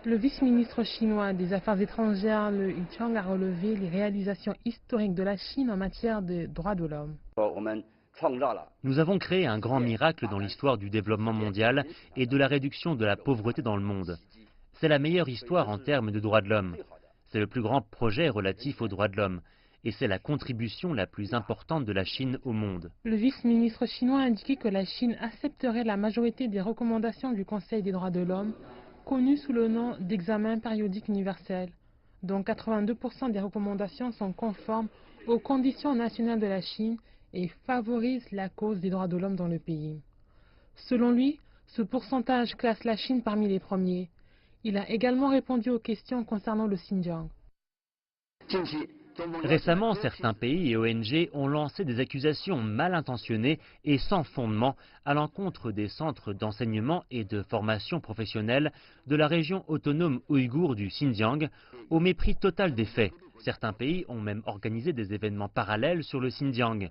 Le vice-ministre chinois des Affaires étrangères, Le Yichang, a relevé les réalisations historiques de la Chine en matière de droits de l'homme. Nous avons créé un grand miracle dans l'histoire du développement mondial et de la réduction de la pauvreté dans le monde. C'est la meilleure histoire en termes de droits de l'homme. C'est le plus grand projet relatif aux droits de l'homme. Et c'est la contribution la plus importante de la Chine au monde. Le vice-ministre chinois a indiqué que la Chine accepterait la majorité des recommandations du Conseil des droits de l'homme, connu sous le nom d'examen périodique universel, dont 82% des recommandations sont conformes aux conditions nationales de la Chine et favorisent la cause des droits de l'homme dans le pays. Selon lui, ce pourcentage classe la Chine parmi les premiers. Il a également répondu aux questions concernant le Xinjiang. Récemment, certains pays et ONG ont lancé des accusations mal intentionnées et sans fondement à l'encontre des centres d'enseignement et de formation professionnelle de la région autonome ouïghour du Xinjiang, au mépris total des faits. Certains pays ont même organisé des événements parallèles sur le Xinjiang.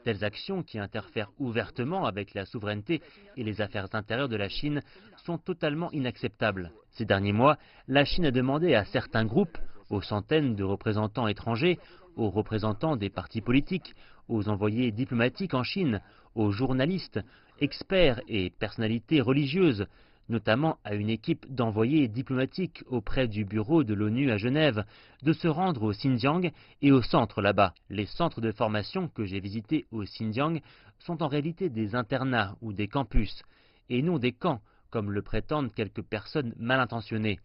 Telles actions qui interfèrent ouvertement avec la souveraineté et les affaires intérieures de la Chine sont totalement inacceptables. Ces derniers mois, la Chine a demandé à certains groupes, aux centaines de représentants étrangers, aux représentants des partis politiques, aux envoyés diplomatiques en Chine, aux journalistes, experts et personnalités religieuses, notamment à une équipe d'envoyés diplomatiques auprès du bureau de l'ONU à Genève, de se rendre au Xinjiang et au centre là-bas. Les centres de formation que j'ai visités au Xinjiang sont en réalité des internats ou des campus, et non des camps, comme le prétendent quelques personnes mal intentionnées.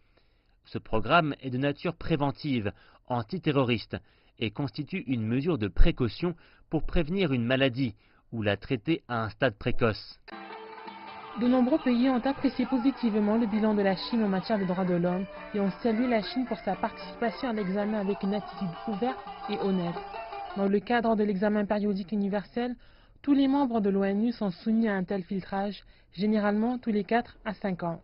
Ce programme est de nature préventive, antiterroriste, et constitue une mesure de précaution pour prévenir une maladie ou la traiter à un stade précoce. De nombreux pays ont apprécié positivement le bilan de la Chine en matière de droits de l'homme et ont salué la Chine pour sa participation à l'examen avec une attitude ouverte et honnête. Dans le cadre de l'examen périodique universel, tous les membres de l'ONU sont soumis à un tel filtrage, généralement tous les 4 à 5 ans.